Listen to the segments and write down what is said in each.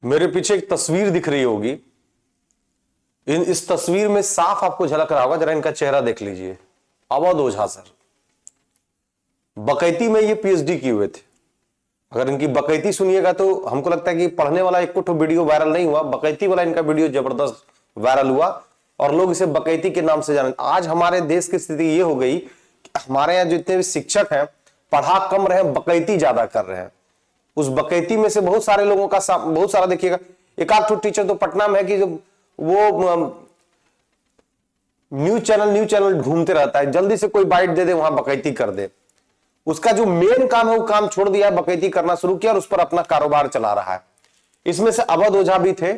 मेरे पीछे एक तस्वीर दिख रही होगी। इस तस्वीर में साफ आपको झलक रहा होगा, जरा इनका चेहरा देख लीजिए। अवध ओझा सर बकैती में ये पीएचडी किए हुए थे। अगर इनकी बकैती सुनिएगा तो हमको लगता है कि पढ़ने वाला एक तो वीडियो वायरल नहीं हुआ, बकैती वाला इनका वीडियो जबरदस्त वायरल हुआ और लोग इसे बकैती के नाम से जाने। आज हमारे देश की स्थिति ये हो गई कि हमारे यहाँ जितने भी शिक्षक हैं पढ़ा कम रहे, बकैती ज्यादा कर रहे हैं। उस बकैती में से बहुत सारे लोगों का बहुत सारा देखिएगा, एक आध टीचर तो पटना में है कि जब वो न्यूज चैनल घूमते रहता है, जल्दी से कोई बाइट दे दे वहां बकैती कर दे। उसका जो मेन काम है वो काम छोड़ दिया, बकैती करना शुरू किया और उस पर अपना कारोबार चला रहा है। इसमें से अवध ओझा भी थे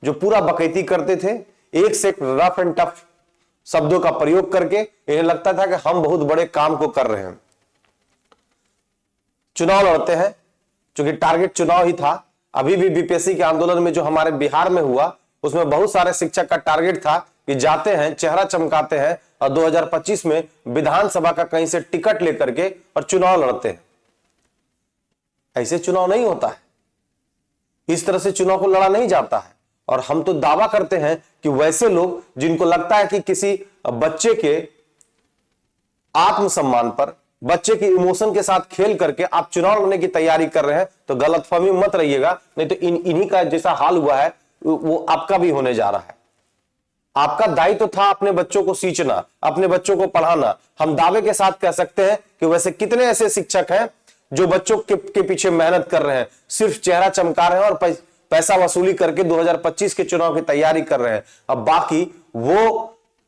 जो पूरा बकैती करते थे, एक से एक रफ एंड टफ शब्दों का प्रयोग करके इन्हें लगता था कि हम बहुत बड़े काम को कर रहे हैं। चुनाव लड़ते हैं, क्योंकि टारगेट चुनाव ही था। अभी भी बीपीएससी के आंदोलन में जो हमारे बिहार में हुआ उसमें बहुत सारे शिक्षक का टारगेट था कि जाते हैं, चेहरा चमकाते हैं और 2025 में विधानसभा का कहीं से टिकट लेकर के और चुनाव लड़ते हैं। ऐसे चुनाव नहीं होता है, इस तरह से चुनाव को लड़ा नहीं जाता है। और हम तो दावा करते हैं कि वैसे लोग जिनको लगता है कि किसी बच्चे के आत्मसम्मान पर, बच्चे के इमोशन के साथ खेल करके आप चुनाव लड़ने की तैयारी कर रहे हैं, तो गलतफहमी मत रहिएगा, नहीं तो इन्हीं का जैसा हाल हुआ है वो आपका भी होने जा रहा है। आपका दायित्व था अपने बच्चों को सींचना, अपने बच्चों को पढ़ाना। हम दावे के साथ कह सकते हैं कि वैसे कितने ऐसे शिक्षक हैं जो बच्चों के पीछे मेहनत कर रहे हैं, सिर्फ चेहरा चमका रहे हैं और पैसा वसूली करके 2025 के चुनाव की तैयारी कर रहे हैं। अब बाकी वो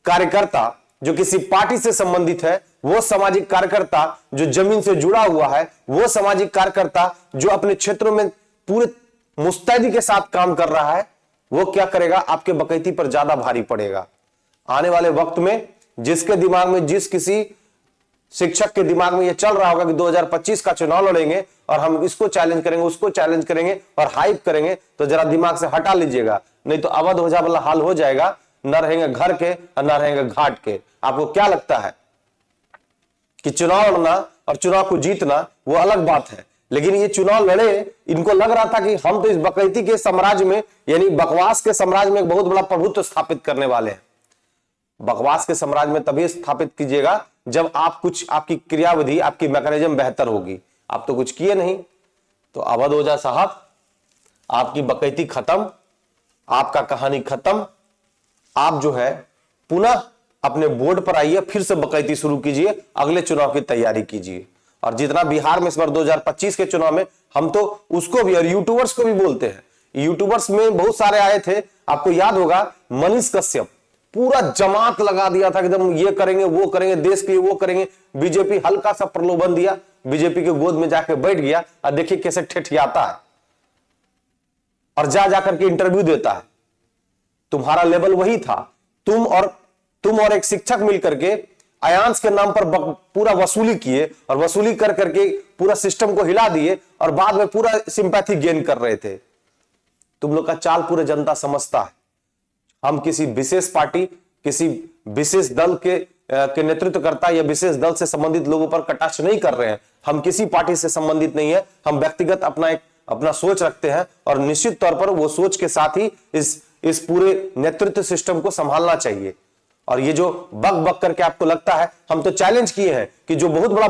कार्यकर्ता जो किसी पार्टी से संबंधित है, वो सामाजिक कार्यकर्ता जो जमीन से जुड़ा हुआ है, वो सामाजिक कार्यकर्ता जो अपने क्षेत्रों में पूरे मुस्तैदी के साथ काम कर रहा है, वो क्या करेगा? आपके बकैती पर ज्यादा भारी पड़ेगा। आने वाले वक्त में जिसके दिमाग में, जिस किसी शिक्षक के दिमाग में ये चल रहा होगा कि 2025 का चुनाव लड़ेंगे और हम इसको चैलेंज करेंगे, उसको चैलेंज करेंगे और हाइप करेंगे, तो जरा दिमाग से हटा लीजिएगा, नहीं तो अवध ओझा वाला हाल हो जाएगा। न रहेंगे घर के और न रहेंगे घाट के। आपको क्या लगता है कि चुनाव लड़ना और चुनाव को जीतना वो अलग बात है, लेकिन ये चुनाव लड़े, इनको लग रहा था कि हम तो इस बकैती के साम्राज्य में, यानी बकवास के साम्राज्य में एक बहुत बड़ा प्रभुत्व स्थापित करने वाले हैं। बकवास के साम्राज्य में तभी स्थापित कीजिएगा जब आप कुछ, आपकी क्रियाविधि, आपकी मैकेनिज्म बेहतर होगी। आप तो कुछ किए नहीं। तो अवध ओझा साहब, आपकी बकैती खत्म, आपका कहानी खत्म। आप जो है पुनः अपने बोर्ड पर आइए, फिर से बकैती शुरू कीजिए, अगले चुनाव की तैयारी कीजिए। और जितना बिहार में इस बार 2025 के चुनाव में, हम तो उसको भी और यूट्यूबर्स को भी बोलते हैं। यूट्यूबर्स में बहुत सारे आए थे, आपको याद होगा मनीष कश्यप, पूरा जमात लगा दिया था एकदम, ये करेंगे वो करेंगे, देश के लिए वो करेंगे। बीजेपी हल्का सा प्रलोभन दिया, बीजेपी के गोद में जाके बैठ गया और देखिए कैसे ठेठियाता है और जा जाकर के इंटरव्यू देता है। तुम्हारा लेवल वही था। तुम और एक शिक्षक मिलकर के अयांश के नाम पर पूरा वसूली किए और वसूली कर करके पूरा सिस्टम को हिला दिए और बाद में पूरा सिंपैथी गेन कर रहे थे। तुम लोग का चाल पूरे जनता समझता है। हम किसी विशेष पार्टी, किसी विशेष दल के नेतृत्वकर्ता या विशेष दल से संबंधित लोगों पर कटाक्ष नहीं कर रहे हैं। हम किसी पार्टी से संबंधित नहीं है। हम व्यक्तिगत अपना सोच रखते हैं और निश्चित तौर पर वो सोच के साथ ही इस पूरे नेतृत्व सिस्टम को संभालना चाहिए। और ये जो बक बक करके आपको लगता है, हम तो चैलेंज किए हैं कि जो बहुत बड़ा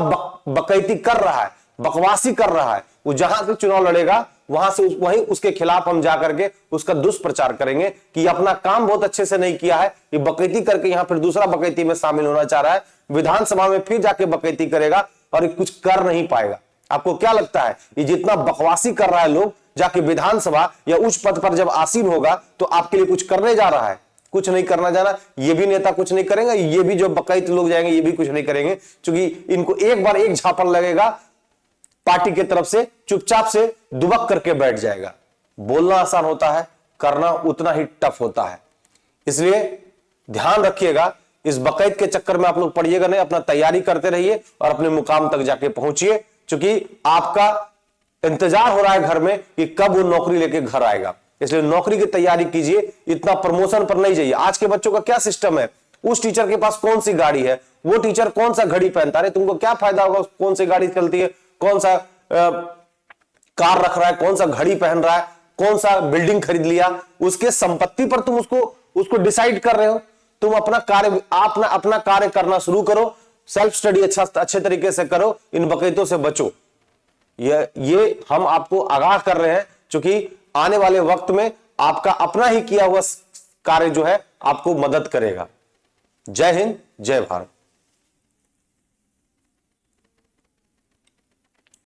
बकैती कर रहा है, बकवासी कर रहा है, वो जहां से चुनाव लड़ेगा वहां से वहीं उसके खिलाफ हम जाकर के उसका दुष्प्रचार करेंगे कि अपना काम बहुत अच्छे से नहीं किया है, ये बकैती करके यहां फिर दूसरा बकैती में शामिल होना चाह रहा है, विधानसभा में फिर जाके बकैती करेगा और कुछ कर नहीं पाएगा। आपको क्या लगता है ये जितना बकवासी कर रहा है लोग, जाके विधानसभा या उच्च पद पर जब आसीन होगा तो आपके लिए कुछ करने जा रहा है? कुछ नहीं करना जाना। ये भी नेता कुछ नहीं करेंगे, ये भी जो बकैत लोग जाएंगे ये भी कुछ नहीं करेंगे, क्योंकि इनको एक बार एक झापड़ लगेगा पार्टी की तरफ से, चुपचाप से दुबक करके बैठ जाएगा। बोलना आसान होता है, करना उतना ही टफ होता है। इसलिए ध्यान रखिएगा, इस बकैत के चक्कर में आप लोग पड़िएगा नहीं, अपना तैयारी करते रहिए और अपने मुकाम तक जाके पहुंचिए, क्योंकि आपका इंतजार हो रहा है घर में कि कब वो नौकरी लेके घर आएगा। इसलिए नौकरी की तैयारी कीजिए, इतना प्रमोशन पर नहीं जाइए। आज के बच्चों का क्या सिस्टम है, उस टीचर के पास कौन सी गाड़ी है, वो टीचर कौन सा घड़ी पहनता है, तुमको क्या फायदा होगा कौन सी गाड़ी चलती है, कौन सा कार रख रहा है, कौन सा घड़ी पहन रहा है, कौन सा बिल्डिंग खरीद लिया, उसके संपत्ति पर तुम उसको डिसाइड कर रहे हो। तुम अपना कार्य करना शुरू करो, सेल्फ स्टडी अच्छे तरीके से करो, इन बकैतों से बचो। ये हम आपको आगाह कर रहे हैं, क्योंकि आने वाले वक्त में आपका अपना ही किया हुआ कार्य जो है आपको मदद करेगा। जय हिंद, जय भारत।